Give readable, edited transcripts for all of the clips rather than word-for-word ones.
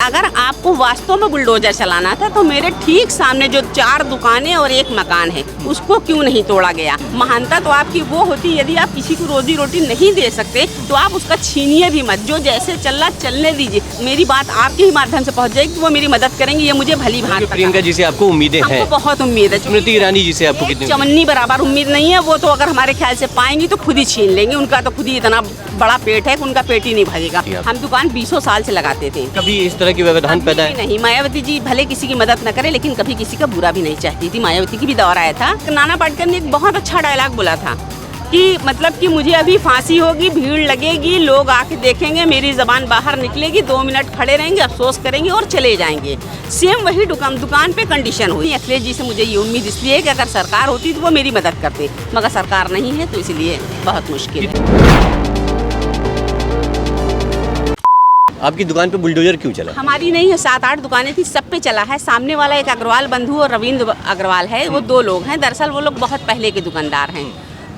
अगर आपको वास्तव में बुलडोजर चलाना था तो मेरे ठीक सामने जो 4 दुकानें और 1 मकान है उसको क्यों नहीं तोड़ा गया। महानता तो आपकी वो होती, यदि आप किसी को रोजी रोटी नहीं दे सकते तो आप उसका छीनिए भी मत, जो जैसे चल रहा चलने दीजिए। मेरी बात आपके ही माध्यम से पहुंच जाएगी, वो मेरी मदद करेंगे, ये मुझे भली भांति पता है। प्रियंका जी से आपको उम्मीदें हैं? हमको बहुत उम्मीद है। स्मृति ईरानी जी से आपको कितनी? चमन्नी बराबर उम्मीद नहीं है, वो तो अगर हमारे ख्याल से पाएंगी तो खुद ही छीन लेंगे। उनका तो खुद ही इतना बड़ा पेट है कि उनका पेट ही नहीं भरेगा। हम दुकान 20 साल से लगाते थे। कभी इस तरह की व्यवधान पैदा है? नहीं, मायावती जी भले किसी की मदद न करे लेकिन कभी किसी का बुरा भी नहीं चाहती थी। मायावती की भी दौर आया था, नाना पाटेकर ने एक बहुत अच्छा डायलॉग बोला था कि मतलब कि मुझे अभी फांसी होगी, भीड़ लगेगी, लोग आके देखेंगे, मेरी जबान बाहर निकलेगी, 2 मिनट खड़े रहेंगे, अफसोस करेंगे और चले जाएंगे। सेम वही दुकान पे कंडीशन हुई। अखिलेश जी से मुझे ये उम्मीद इसलिए है कि अगर सरकार होती तो वो मेरी मदद करते, मगर सरकार नहीं है तो इसलिए बहुत मुश्किल है। आपकी दुकान पे बुलडोजर क्यों चला? हमारी नहीं है, 7-8 दुकानें थी, सब पे चला है। सामने वाला एक अग्रवाल बंधु और रविंद्र अग्रवाल है, वो 2 लोग हैं। दरअसल वो लोग बहुत पहले के दुकानदार हैं,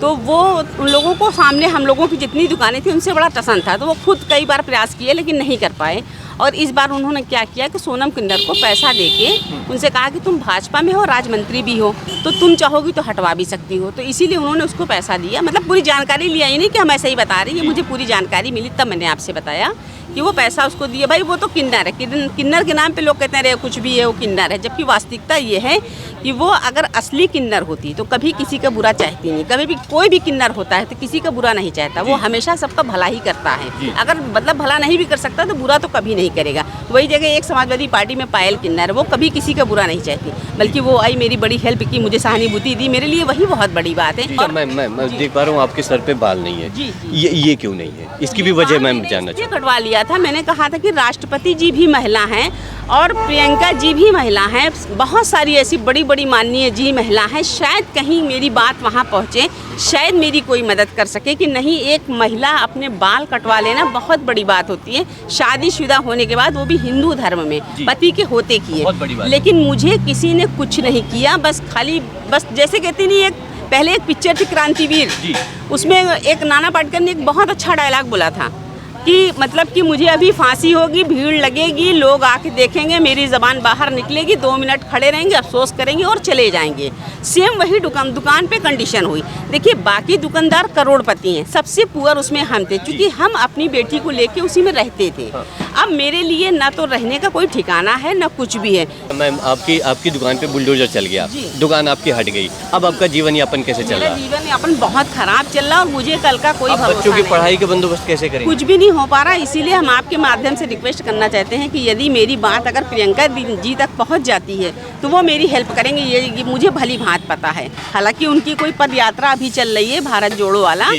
तो वो उन लोगों को सामने हम लोगों की जितनी दुकानें थी उनसे बड़ा पसंद था, तो वो खुद कई बार प्रयास किए लेकिन नहीं कर पाए। और इस बार उन्होंने क्या किया कि सोनम किन्नर को पैसा देके उनसे कहा कि तुम भाजपा में हो, राज्य मंत्री भी हो, तो तुम चाहोगी तो हटवा भी सकती हो। तो इसीलिए उन्होंने उसको पैसा दिया। मतलब पूरी जानकारी लिया ही नहीं कि हम ऐसे ही बता रहे हैं, ये मुझे पूरी जानकारी मिली तब मैंने आपसे बताया कि वो पैसा उसको दिया। भाई वो तो किन्नर है, किन्नर के नाम पे लोग कहते हैं कुछ भी है वो किन्नर है, जबकि वास्तविकता ये है कि वो अगर असली किन्नर होती तो कभी किसी का बुरा चाहती नहीं। कभी भी कोई भी किन्नर होता है तो किसी का बुरा नहीं चाहता, वो हमेशा सबका भला ही करता है। अगर मतलब भला नहीं भी कर सकता तो बुरा तो कभी नहीं करेगा। वही जगह एक समाजवादी पार्टी में पायल किन्नर, वो कभी किसी का बुरा नहीं चाहती, बल्कि वो आई, मेरी बड़ी हेल्प की, मुझे सहानुभूति दी, मेरे लिए वही बहुत बड़ी बात है। और मैं देख पा रहा हूँ आपके सर पे बाल नहीं है। ये क्यों नहीं है? इसकी भी वजह मैं जानना चाहता हूँ। कटवा लिया था, मैंने कहा था कि राष्ट्रपति जी भी महिला हैं और प्रियंका जी भी महिला हैं, बहुत सारी ऐसी बड़ी बड़ी माननीय जी महिला हैं। शायद कहीं मेरी बात वहाँ पहुँचे, शायद मेरी कोई मदद कर सके कि नहीं, एक महिला अपने बाल कटवा लेना बहुत बड़ी बात होती है, शादीशुदा होने के बाद, वो भी हिंदू धर्म में, पति के होते किए। लेकिन मुझे किसी ने कुछ नहीं किया, बस जैसे कहते नहीं, एक पहले एक पिक्चर थी क्रांतिवीर, उसमें एक नाना पाटेकर ने एक बहुत अच्छा डायलॉग बोला था कि मतलब कि मुझे अभी फांसी होगी, भीड़ लगेगी, लोग आके देखेंगे, मेरी जबान बाहर निकलेगी, 2 मिनट खड़े रहेंगे, अफसोस करेंगे और चले जाएंगे। सेम वही दुकान पे कंडीशन हुई। देखिए बाकी दुकानदार करोड़पति हैं, सबसे पुअर उसमें हम थे, क्योंकि हम अपनी बेटी को लेके उसी में रहते थे। अब मेरे लिए ना तो रहने का कोई ठिकाना है ना कुछ भी है। मैम आपकी दुकान पे बुलडोजर चल गया, दुकान आपकी हट गई, अब आपका जीवन यापन कैसे चल रहा है? जीवन यापन बहुत खराब चल रहा है और मुझे कल का कोई भरोसा नहीं। बच्चों की पढ़ाई का बंदोबस्त कैसे करें? कुछ भी नहीं हो पा रहा, इसीलिए हम आपके माध्यम से रिक्वेस्ट करना चाहते हैं कि यदि मेरी बात अगर प्रियंका जी तक पहुंच जाती है तो वो मेरी हेल्प करेंगे, ये मुझे भली भांति पता है। हालांकि उनकी कोई पद यात्रा अभी चल रही है, भारत जोड़ो वाला,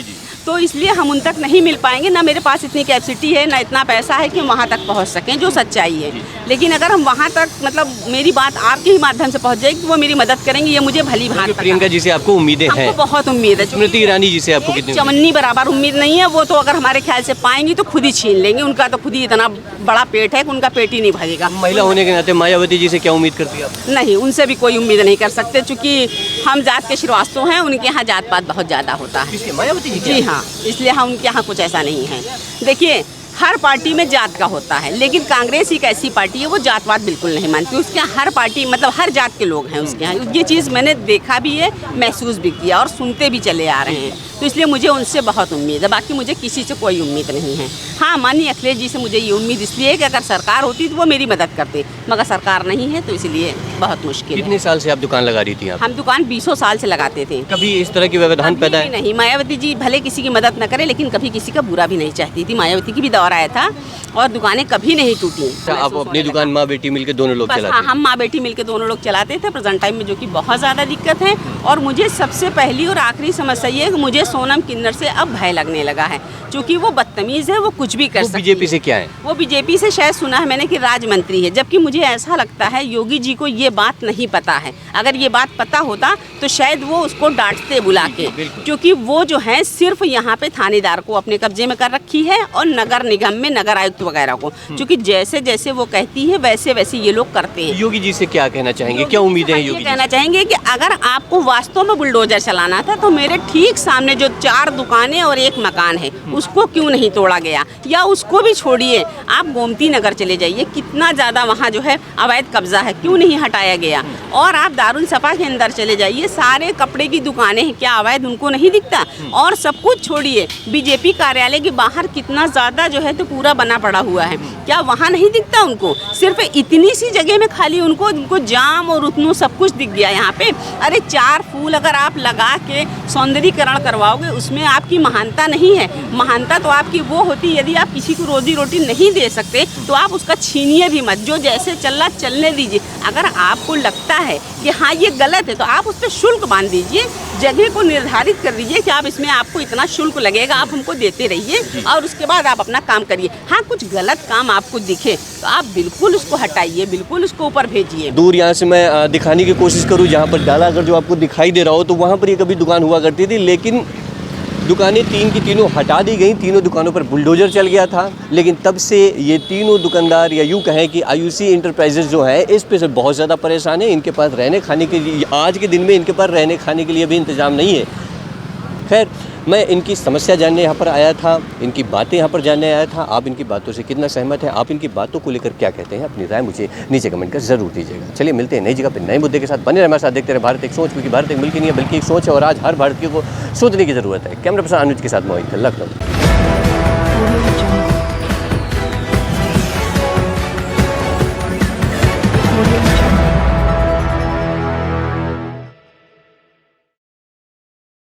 तो इसलिए हम उन तक नहीं मिल पाएंगे, ना मेरे पास इतनी कैपेसिटी है, ना इतना पैसा है कि वहाँ तक पहुँच सकें, जो सच्चाई है। लेकिन अगर हम वहाँ तक मतलब मेरी बात आपके ही माध्यम से पहुँच जाएगी तो वो मेरी मदद करेंगे, ये मुझे भली भांति। प्रियंका जी से आपको उम्मीदें हैं? हमको बहुत उम्मीद है। स्मृति ईरानी जी से आपको कितनी? चमन्नी बराबर उम्मीद नहीं है, वो तो अगर हमारे ख्याल से पाएंगी तो खुद ही छीन लेंगे। उनका तो खुद ही इतना बड़ा पेट है कि उनका पेट ही नहीं भरेगा। महिला होने के नाते मायावती जी से क्या उम्मीद करती है आप? नहीं, उनसे भी कोई उम्मीद नहीं कर सकते, क्योंकि हम जात के श्रीवास्तव हैं, उनके यहाँ जात पात बहुत ज़्यादा होता है। मायावती जी हाँ, इसलिए हम उनके यहाँ कुछ ऐसा नहीं है। देखिए हर पार्टी में जात का होता है, लेकिन कांग्रेस एक ऐसी पार्टी है वो जातवाद बिल्कुल नहीं मानती। उसके यहाँ हर पार्टी मतलब हर जात के लोग हैं उसके यहाँ। ये चीज़ मैंने देखा भी है, महसूस भी किया और सुनते भी चले आ रहे हैं, तो इसलिए मुझे उनसे बहुत उम्मीद है। बाकी मुझे किसी से कोई उम्मीद नहीं है। हाँ, माननीय अखिलेश जी से मुझे ये उम्मीद इसलिए है कि अगर सरकार होती तो वो मेरी मदद करते, मगर सरकार नहीं है तो इसलिए बहुत मुश्किल है। कितने साल से आप दुकान लगा रही थी? हम दुकान 20 साल से लगाते थे। कभी इस तरह की व्यवधान पैदा है? नहीं, मायावती जी भले किसी की मदद न करे लेकिन कभी किसी का बुरा भी नहीं चाहती थी। मायावती की भी दौर आया था और दुकानें कभी नहीं टूटी। आप अपनी दुकान माँ बेटी मिलकर दोनों लोग चलाते? हाँ, हम माँ बेटी मिलकर दोनों लोग चलाते थे प्रेजेंट टाइम में, जो कि बहुत ज़्यादा दिक्कत है। और मुझे सबसे पहली और आखिरी समस्या ये है कि मुझे सोनम किन्नर से अब भय लगने लगा है, क्योंकि वो बदतमीज़ है, वो कुछ भी कर सकती है। बीजेपी से क्या है? वो बीजेपी से शायद सुना है मैंने कि राज्य मंत्री है, जबकि मुझे ऐसा लगता है योगी जी को ये बात नहीं पता है। अगर ये बात पता होता तो शायद वो उसको डांटते बुला के, क्योंकि वो जो है सिर्फ यहाँ पे थानेदार को अपने कब्जे में कर रखी है और नगर निगम में नगर आयुक्त वगैरह को, क्योंकि जैसे जैसे वो कहती है वैसे वैसे ये लोग करते हैं। योगी जी से क्या कहना चाहेंगे, क्या उम्मीदें हैं? योगी कहना चाहेंगे कि अगर आपको वास्तव में बुलडोजर चलाना था तो मेरे ठीक सामने जो 4 दुकानें और 1 मकान है उसको क्यों नहीं तोड़ा गया। या उसको भी छोड़िए, आप गोमती नगर चले जाइए, कितना ज़्यादा वहाँ जो है अवैध कब्जा है, क्यों नहीं हटाया गया। और आप दारुल सफा के अंदर चले जाइए, सारे कपड़े की दुकानें हैं, क्या अवैध उनको नहीं दिखता। और सब कुछ छोड़िए, बीजेपी कार्यालय के बाहर कितना ज़्यादा जो है तो पूरा बना पड़ा हुआ है, क्या वहाँ नहीं दिखता उनको। सिर्फ इतनी सी जगह में खाली उनको जाम और उतनू सब कुछ दिख गया यहाँ पे। अरे 4 फूल अगर आप लगा के सौंदर्यीकरण करवाओगे, उसमें आपकी महानता नहीं है। महानता तो आपकी वो होती, यदि आप किसी को रोजी रोटी नहीं दे सकते तो आप उसका छीनिए भी मत, जो जैसे चल रहा चलने दीजिए। अगर आपको लगता है कि हाँ ये गलत है तो आप उस पर शुल्क बांध दीजिए, जगह को निर्धारित कर दीजिए कि आप इसमें आपको इतना शुल्क लगेगा, आप हमको देते रहिए और उसके बाद आप अपना काम करिए। हाँ, कुछ गलत काम आपको दिखे तो आप बिल्कुल उसको हटाइए, बिल्कुल उसको ऊपर भेजिए। दूर यहाँ से मैं दिखाने की कोशिश करूँ, जहाँ पर डाला अगर जो आपको दिखाई दे रहा हो, तो वहाँ पर ये कभी दुकान हुआ करती थी, लेकिन दुकानें 3 की तीनों हटा दी गई, तीनों दुकानों पर बुलडोजर चल गया था। लेकिन तब से ये तीनों दुकानदार, या यूँ कहें कि आयुषी इंटरप्राइजेज जो है, इस पे से बहुत ज़्यादा परेशान है। इनके पास रहने खाने के लिए, आज के दिन में इनके पास रहने खाने के लिए भी इंतज़ाम नहीं है। खैर, मैं इनकी समस्या जानने यहाँ पर आया था, इनकी बातें यहाँ पर जानने आया था। आप इनकी बातों से कितना सहमत हैं, आप इनकी बातों को लेकर क्या कहते हैं, अपनी राय मुझे नीचे कमेंट कर ज़रूर दीजिएगा। चलिए मिलते हैं नई जगह पर नए मुद्दे के साथ। बने रहे हमारे साथ, देखते रहे भारत एक सोच, क्योंकि भारत एक मुल्क ही नहीं है बल्कि एक सोच है, और आज हर भारतीय को सोचने की ज़रूरत है। कैमरा पर्सन अनुज के साथ मोहित, लखनऊ।